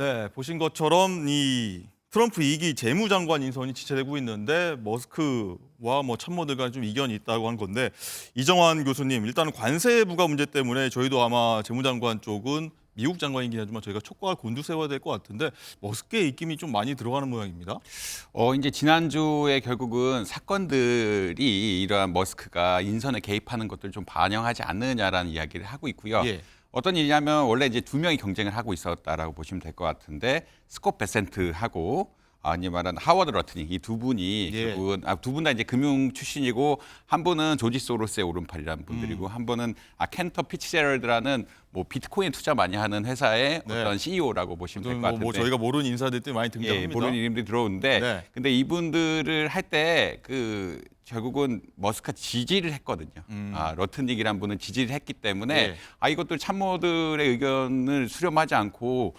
네, 보신 것처럼 이 트럼프 2기 재무장관 인선이 지체되고 있는데 머스크와 참모들 간에 좀 이견이 있다고 한 건데 이정환 교수님, 일단은 관세 부과 문제 때문에 저희도 아마 재무장관 쪽은 미국 장관이긴 하지만 저희가 촉각을 곤두세워야 될 것 같은데 머스크의 입김이 좀 많이 들어가는 모양입니다. 이제 지난주에 결국은 사건들이 이러한 머스크가 인선에 개입하는 것들을 좀 반영하지 않느냐라는 이야기를 하고 있고요. 예. 어떤 일이냐면 원래 이제 두 명이 경쟁을 하고 있었다라고 보시면 될 것 같은데 스콧 베센트하고 아니 말한 하워드 러트니 이 두 분이 예. 결국은 두 분 다 이제 금융 출신이고 한 분은 조지 소로스의 오른팔이라는 분들이고 한 분은 켄터 피츠제럴드라는 뭐 비트코인 투자 많이 하는 회사의 네. 어떤 CEO라고 보시면 될 것 같은데 저희가 모르는 인사들이 많이 예, 등장합니다. 모르는 이름들이 들어오는데 네. 근데 이분들을 할 때 결국은 머스크가 지지를 했거든요. 러트닉이란 분은 지지를 했기 때문에 예. 이것들 참모들의 의견을 수렴하지 않고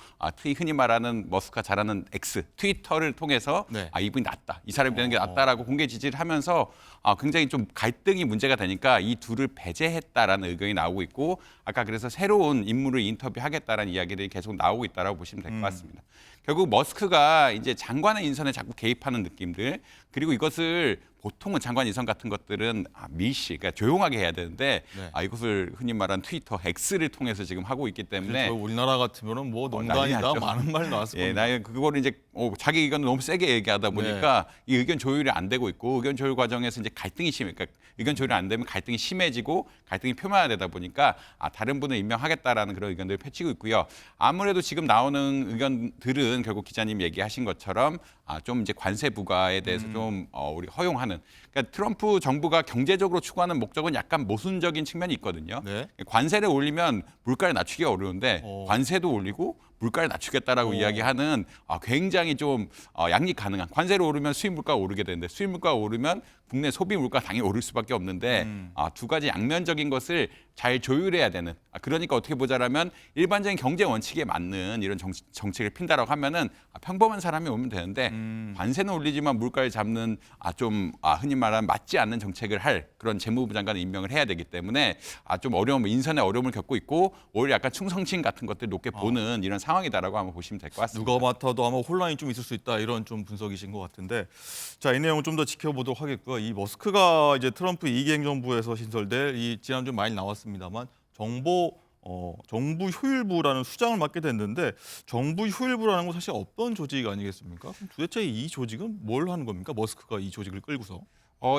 흔히 말하는 머스크가 잘하는 X 트위터를 통해서 네. 이분이 낫다, 이 사람이 되는 게 낫다라고 공개 지지를 하면서 굉장히 좀 갈등이 문제가 되니까 이 둘을 배제했다라는 의견이 나오고 있고 아까 그래서 새로운 인물을 인터뷰하겠다라는 이야기들이 계속 나오고 있다라고 보시면 될 것 같습니다. 결국 머스크가 이제 장관의 인선에 자꾸 개입하는 느낌들 그리고 이것을 보통은 장관 인선 같은 것들은 밀시, 그러니까 조용하게 해야 되는데 네. 이것을 흔히 말하는 트위터 X를 통해서 지금 하고 있기 때문에 저희 우리나라 같으면은 뭐 난리 농단이다 났죠. 많은 말 나왔을 예, 겁니다. 나 그거를 이제 자기 의견을 너무 세게 얘기하다 보니까 이 의견 조율이 안 되고 있고 의견 조율 과정에서 이제 갈등이 심해, 그러니까 의견 조율이 안 되면 갈등이 심해지고 갈등이 표면화되다 보니까 다른 분을 임명하겠다라는 그런 의견들을 펼치고 있고요. 아무래도 지금 나오는 의견들은 결국 기자님 얘기하신 것처럼 좀 이제 관세 부과에 대해서 좀 우리 허용하는. 그러니까 트럼프 정부가 경제적으로 추구하는 목적은 약간 모순적인 측면이 있거든요. 네. 관세를 올리면 물가를 낮추기가 어려운데 관세도 올리고 물가를 낮추겠다라고 이야기하는 굉장히 좀 양립 가능한, 관세를 오르면 수입 물가가 오르게 되는데 수입 물가가 오르면 국내 소비 물가가 당연히 오를 수밖에 없는데 두 가지 양면적인 것을 잘 조율해야 되는, 그러니까 어떻게 보자라면 일반적인 경제 원칙에 맞는 이런 정책을 핀다라고 하면은 평범한 사람이 오면 되는데 관세는 올리지만 물가를 잡는 좀 흔히 말하는 맞지 않는 정책을 할 그런 재무부 장관을 임명을 해야 되기 때문에 좀 인선에 어려움을 겪고 있고 오히려 약간 충성심 같은 것들 높게 보는 이런 상황이다라고 한번 보시면 될 것 같습니다. 누가 맡아도 아마 혼란이 좀 있을 수 있다 이런 좀 분석이신 것 같은데 자, 이 내용을 좀 더 지켜보도록 하겠고요. 이 머스크가 이제 트럼프 2기 행정부에서 신설될 이 지난주 많이 나왔습니다만 정부 효율부라는 수장을 맡게 됐는데 정부 효율부라는 건 사실 어떤 조직 아니겠습니까? 그럼 도대체 이 조직은 뭘 하는 겁니까? 머스크가 이 조직을 끌고서.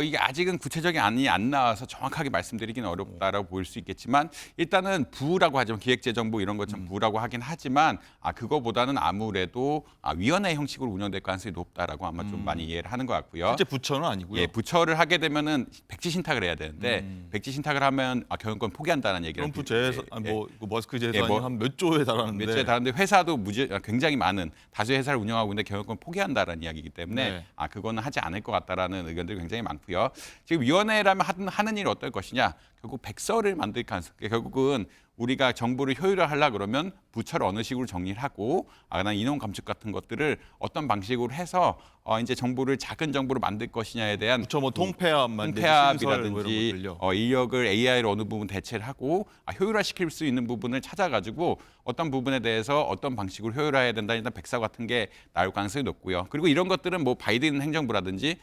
이게 아직은 구체적인 안이 안 나와서 정확하게 말씀드리기는 어렵다라고 보일 수 있겠지만 일단은 부라고 하죠. 기획재정부 이런 것처럼 부라고 하긴 하지만 그거보다는 아무래도 위원회 형식으로 운영될 가능성이 높다라고 아마 좀 많이 이해를 하는 것 같고요. 실제 부처는 아니고요. 예, 부처를 하게 되면은 백지 신탁을 해야 되는데 백지 신탁을 하면 경영권 포기한다는 얘기를 트럼프 재산, 그 머스크 재산이 뭐 한 몇 조에 달하는데. 몇 주에 다른데 회사도 굉장히 많은 다수의 회사를 운영하고 있는데 경영권 포기한다라는 이야기이기 때문에 네. 그거는 하지 않을 것 같다라는 의견들이 굉장히 많고요. 지금 위원회라면 하는 일이 어떨 것이냐? 결국 백서를 만들 가능성. 결국은 우리가 정부를 효율화하려 그러면 부처를 어느 식으로 정리를 하고 그다음 인원 감축 같은 것들을 어떤 방식으로 해서 이제 정부를 작은 정부로 만들 것이냐에 대한 부처 뭐 통폐합만 통폐합이라든지 인력을 AI로 어느 부분 대체를 하고 효율화시킬 수 있는 부분을 찾아가지고 어떤 부분에 대해서 어떤 방식으로 효율화해야 된다 일단 백서 같은 게 나올 가능성이 높고요. 그리고 이런 것들은 뭐 바이든 행정부라든지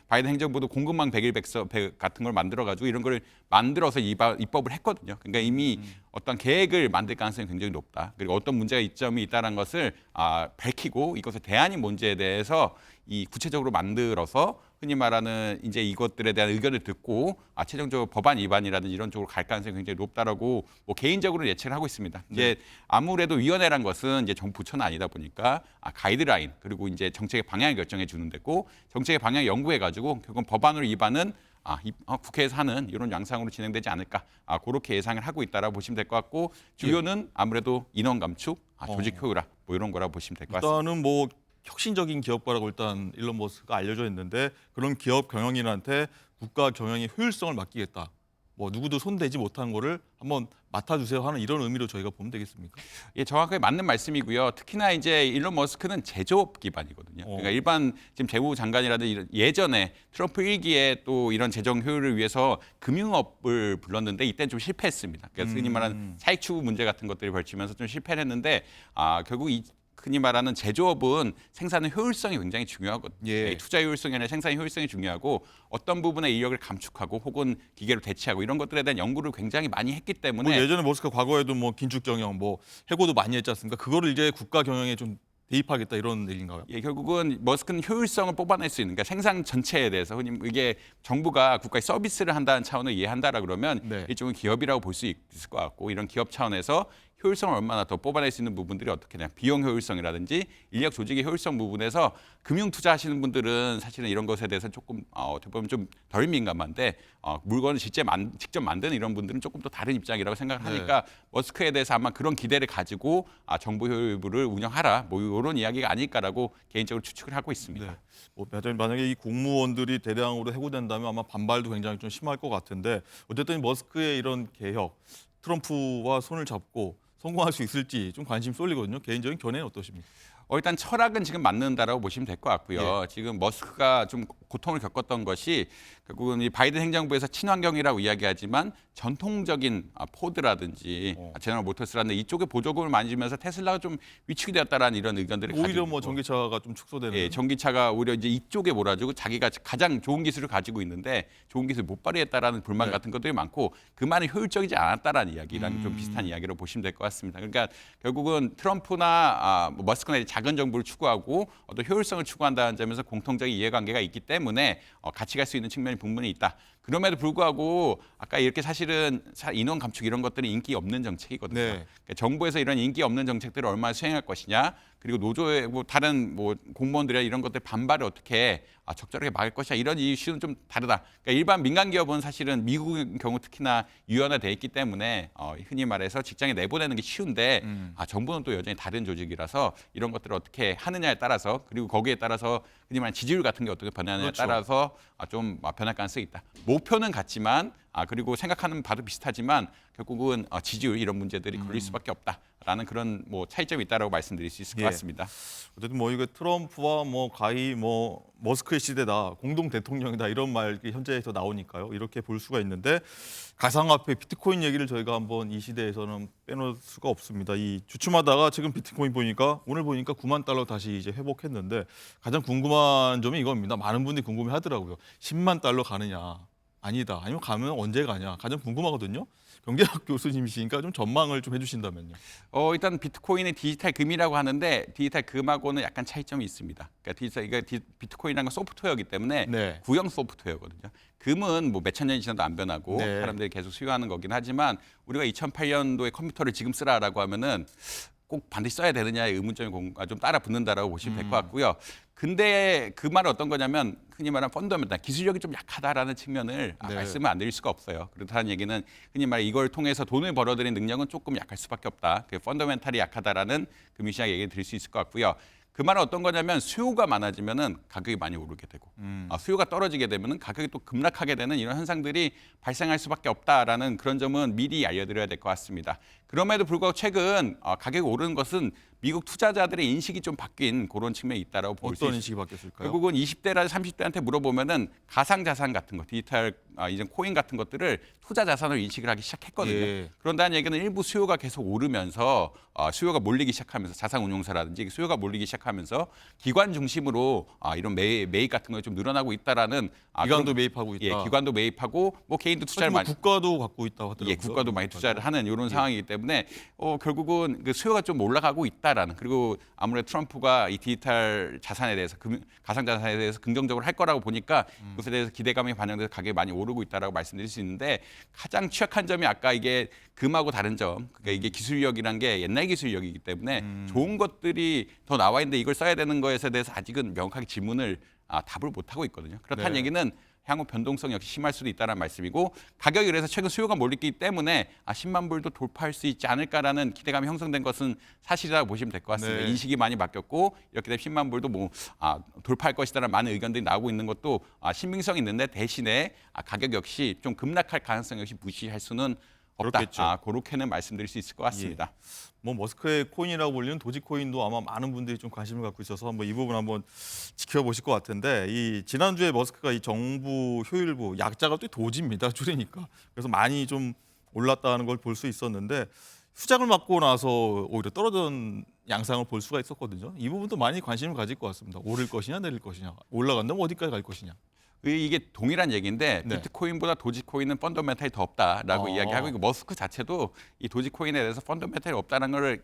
바이든 행정부도 공급망 100일 백서 같은 걸 만들어가지고 이런 걸 만들어서 입법을 했거든요. 그러니까 이미 어떤 계획을 만들 가능성이 굉장히 높다. 그리고 어떤 문제가 이점이 있다는 것을 밝히고 이것의 대안이 뭔지에 대해서 구체적으로 만들어서 흔히 말하는 이제 이것들에 대한 의견을 듣고 최종적으로 법안 위반이라든지 이런 쪽으로 갈 가능성이 굉장히 높다라고 개인적으로 예측을 하고 있습니다. 이제 아무래도 위원회란 것은 이제 정부 부처는 아니다 보니까 가이드라인 그리고 이제 정책의 방향을 결정해 주는 데고 정책의 방향 연구해 가지고 결국 법안으로 위반은 국회에서 하는 이런 양상으로 진행되지 않을까 그렇게 예상을 하고 있다라고 보시면 될 것 같고 주요는 아무래도 인원 감축, 조직 효율화 뭐 이런 거라고 보시면 될 것 같습니다. 일단은 뭐 혁신적인 기업가라고 일단 일론 머스크가 알려져 있는데 그런 기업 경영인한테 국가 경영의 효율성을 맡기겠다. 뭐 누구도 손대지 못한 거를 한번 맡아주세요 하는 이런 의미로 저희가 보면 되겠습니까? 예, 정확하게 맞는 말씀이고요. 특히나 이제 일론 머스크는 제조업 기반이거든요. 그러니까 일반 지금 재무 장관이라든지 예전에 트럼프 1기에 또 이런 재정 효율을 위해서 금융업을 불렀는데 이때는 좀 실패했습니다. 그래서 흔히 말하는 차익 추구 문제 같은 것들이 벌치면서 좀 실패를 했는데 결국 흔히 말하는 제조업은 생산의 효율성이 굉장히 중요하거든요. 예. 투자 효율성이 아니라 생산의 효율성이 중요하고 어떤 부분의 인력을 감축하고 혹은 기계로 대체하고 이런 것들에 대한 연구를 굉장히 많이 했기 뭐 때문에 예전에 머스크가 과거에도 뭐 긴축 경영, 뭐 해고도 많이 했지 않습니까? 그거를 이제 국가 경영에 좀 대입하겠다 이런 얘기인가요? 예, 결국은 머스크는 효율성을 뽑아낼 수 있는, 그러니까 생산 전체에 대해서 흔히 이게 정부가 국가에 서비스를 한다는 차원을 이해한다라 그러면 네. 일종의 기업이라고 볼 수 있을 것 같고 이런 기업 차원에서 효율성을 얼마나 더 뽑아낼 수 있는 부분들이 어떻게 되냐, 비용 효율성이라든지 인력 조직의 효율성 부분에서 금융 투자하시는 분들은 사실은 이런 것에 대해서 조금 어떻게 보면 좀 덜 민감한데 물건을 직접 만드는 이런 분들은 조금 더 다른 입장이라고 생각하니까 머스크에 대해서 아마 그런 기대를 가지고 정부 효율부를 운영하라 뭐 이런 이야기가 아닐까라고 개인적으로 추측을 하고 있습니다. 네. 뭐 만약에 이 공무원들이 대량으로 해고된다면 아마 반발도 굉장히 좀 심할 것 같은데 어쨌든 이 머스크의 이런 개혁, 트럼프와 손을 잡고 성공할 수 있을지 좀 관심 쏠리거든요. 개인적인 견해는 어떠십니까? 일단 철학은 지금 맞는다라고 보시면 될 것 같고요. 지금 머스크가 좀 고통을 겪었던 것이 결국은 이 바이든 행정부에서 친환경이라고 이야기하지만 전통적인 포드라든지 제너럴 모터스라는 이쪽에 보조금을 많이 주면서 테슬라가 좀 위축이 되었다라는 이런 의견들을 가지고 오히려 뭐 있고. 전기차가 좀 축소되는. 예, 전기차가 오히려 이제 이쪽에 몰아주고 자기가 가장 좋은 기술을 가지고 있는데 좋은 기술 못 발휘했다라는 불만 네. 같은 것들이 많고 그만이 효율적이지 않았다라는 이야기랑 좀 비슷한 이야기로 보시면 될 것 같습니다. 그러니까 결국은 트럼프나 뭐 머스크나 이제 작은 정부를 추구하고 어떤 효율성을 추구한다는 점에서 공통적인 이해관계가 있기 때문에 같이 갈 수 있는 측면이 분명히 있다. 그럼에도 불구하고 아까 이렇게 사실은 인원 감축 이런 것들이 인기 없는 정책이거든요. 네. 그러니까 정부에서 이런 인기 없는 정책들을 얼마나 수행할 것이냐, 그리고 노조의 뭐 다른 뭐 공무원들이나 이런 것들 반발을 어떻게 적절하게 막을 것이냐 이런 이슈는 좀 다르다. 그러니까 일반 민간 기업은 사실은 미국의 경우 특히나 유연화돼 있기 때문에 흔히 말해서 직장에 내보내는 게 쉬운데 정부는 또 여전히 다른 조직이라서 이런 것들을 어떻게 하느냐에 따라서 그리고 거기에 따라서 흔히 말하는 지지율 같은 게 어떻게 변하느냐에 그렇죠. 따라서 좀 변할 가능성이 있다. 목표는 같지만 그리고 생각하는 바도 비슷하지만 결국은 지지율 이런 문제들이 걸릴 수밖에 없다라는 그런 뭐 차이점이 있다라고 말씀드릴 수 있을 것 예. 같습니다. 어쨌든 뭐 이거 트럼프와 뭐 가히 뭐 머스크의 시대다, 공동 대통령이다 이런 말이 현재에서 나오니까요. 이렇게 볼 수가 있는데 가상화폐 비트코인 얘기를 저희가 한번 이 시대에서는 빼놓을 수가 없습니다. 이 주춤하다가 지금 비트코인 보니까 오늘 보니까 9만 달러 다시 이제 회복했는데 가장 궁금한 점이 이겁니다. 많은 분들이 궁금해하더라고요. 10만 달러 가느냐? 아니다. 아니면 가면 언제 가냐? 가장 궁금하거든요. 경제학 교수님이시니까 좀 전망을 좀 해주신다면요. 일단 비트코인의 디지털 금이라고 하는데 디지털 금하고는 약간 차이점이 있습니다. 그러니까 비트코인이라는 건 소프트웨어이기 때문에 네. 구형 소프트웨어거든요. 금은 뭐 몇천 년이 지나도 안 변하고 네. 사람들이 계속 수요하는 거긴 하지만 우리가 2008년도에 컴퓨터를 지금 쓰라라고 하면은 꼭 반드시 써야 되느냐의 의문점이 좀 따라 붙는다라고 보시면 될 것 같고요. 근데 그 말은 어떤 거냐면 흔히 말하는 펀더멘탈, 기술력이 좀 약하다라는 측면을 네. 말씀을 안 드릴 수가 없어요. 그렇다는 얘기는 흔히 말해 이걸 통해서 돈을 벌어들이는 능력은 조금 약할 수밖에 없다. 그 펀더멘탈이 약하다라는 금융시장 얘기를 드릴 수 있을 것 같고요. 그 말은 어떤 거냐면 수요가 많아지면은 가격이 많이 오르게 되고 수요가 떨어지게 되면은 가격이 또 급락하게 되는 이런 현상들이 발생할 수밖에 없다라는 그런 점은 미리 알려드려야 될 것 같습니다. 그럼에도 불구하고 최근 가격이 오르는 것은 미국 투자자들의 인식이 좀 바뀐 그런 측면이 있다라고 볼 수 어떤 있습니다. 인식이 바뀌었을까요? 결국은 20대나 30대한테 물어보면은 가상자산 같은 거, 디지털 이제 코인 같은 것들을 투자 자산으로 인식을 하기 시작했거든요. 예. 그런다는 얘기는 일부 수요가 계속 오르면서 수요가 몰리기 시작하면서 자산운용사라든지 수요가 몰리기 시작하면서 기관 중심으로 이런 매입 같은 거 좀 늘어나고 있다라는 기관도 매입하고 있다. 예, 기관도 매입하고 뭐 개인도 투자를 뭐 많이 국가도 갖고 있다고 하더라고요. 예, 국가도 많이 투자를 하는 이런 상황이기 때문에 결국은 그 수요가 좀 올라가고 있다라는, 그리고 아무래도 트럼프가 이 디지털 자산에 대해서 가상 자산에 대해서 긍정적으로 할 거라고 보니까 그것에 대해서 기대감이 반영돼서 가격이 많이 오르고 있다라고 말씀드릴 수 있는데 가장 취약한 점이 아까 이게 금하고 다른 점, 그러니까 이게 기술력이란 게 옛날 기술력이기 때문에 좋은 것들이 더 나와 있는데 이걸 써야 되는 것에 대해서 아직은 명확하게 질문을 답을 못 하고 있거든요. 그렇다는 네. 얘기는 향후 변동성 역시 심할 수도 있다는 말씀이고 가격이 그래서 최근 수요가 몰리기 때문에 10만 불도 돌파할 수 있지 않을까라는 기대감이 형성된 것은 사실이라고 보시면 될 것 같습니다. 네. 인식이 많이 바뀌었고 이렇게 되면 10만 불도 뭐 돌파할 것이다라는 많은 의견들이 나오고 있는 것도 신빙성이 있는데 대신에 가격 역시 좀 급락할 가능성 역시 무시할 수는 없다. 그렇겠죠. 그렇게는 말씀드릴 수 있을 것 같습니다. 뭐 머스크의 코인이라고 불리는 도지코인도 아마 많은 분들이 좀 관심을 갖고 있어서 한번 이 부분 한번 지켜보실 것 같은데 이 지난주에 머스크가 이 정부 효율부 약자가 또 도지입니다. 줄이니까. 그래서 많이 좀 올랐다는 걸 볼 수 있었는데 수장을 맡고 나서 오히려 떨어진 양상을 볼 수가 있었거든요. 이 부분도 많이 관심을 가질 것 같습니다. 오를 것이냐 내릴 것이냐. 올라간다면 어디까지 갈 것이냐. 이게 동일한 얘기인데 네. 비트코인보다 도지코인은 펀더멘탈이 더 없다라고 이야기하고 있고 머스크 자체도 이 도지코인에 대해서 펀더멘탈이 없다는 걸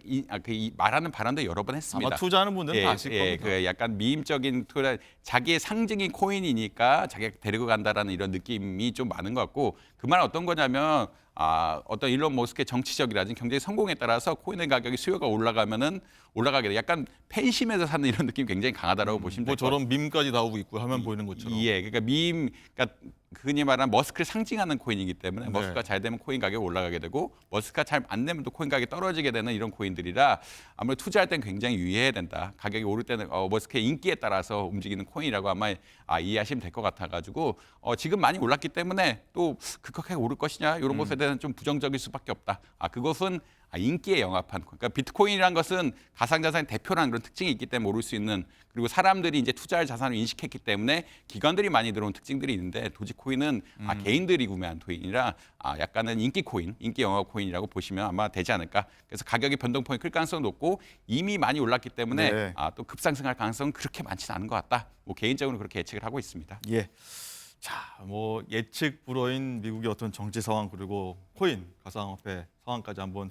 말하는 발언도 여러 번 했습니다. 아마 투자하는 분들은 다 아실 겁니다. 그 약간 미임적인 투자, 자기의 상징인 코인이니까 자기가 데리고 간다라는 이런 느낌이 좀 많은 것 같고 그 말은 어떤 거냐면 어떤 일론 머스크의 정치적이라든지 경제 성공에 따라서 코인의 가격이 수요가 올라가면은 올라가게 돼. 약간 팬심에서 사는 이런 느낌이 굉장히 강하다라고 보시면 뭐 될 것 같아요. 저런 밈까지 나오고 있고 하면 보이는 것처럼. 예, 그러니까 그러니까 흔히 말하는 머스크를 상징하는 코인이기 때문에 네. 머스크가 잘 되면 코인 가격이 올라가게 되고 머스크가 잘 안 되면 또 코인 가격이 떨어지게 되는 이런 코인들이라 아무래도 투자할 땐 굉장히 유의해야 된다. 가격이 오를 때는 머스크의 인기에 따라서 움직이는 코인이라고 아마 이해하시면 될 것 같아가지고 지금 많이 올랐기 때문에 또 급격하게 오를 것이냐 이런 것에 대해서는 좀 부정적일 수밖에 없다. 그것은 인기에 영합한 그러니까 비트코인이란 것은 가상자산의 대표라는 그런 특징이 있기 때문에 오를 수 있는 그리고 사람들이 이제 투자할 자산을 인식했기 때문에 기관들이 많이 들어온 특징들이 있는데 도지코인은 개인들이 구매한 코인이라 약간은 인기 코인, 인기 영합 코인이라고 보시면 아마 되지 않을까. 그래서 가격의 변동폭이 클 가능성이 높고 이미 많이 올랐기 때문에 네. 또 급상승할 가능성은 그렇게 많지는 않은 것 같다. 뭐 개인적으로 그렇게 예측을 하고 있습니다. 예. 자, 뭐 예측 불허인 미국의 어떤 정치 상황 그리고 코인, 가상화폐 상황까지 한번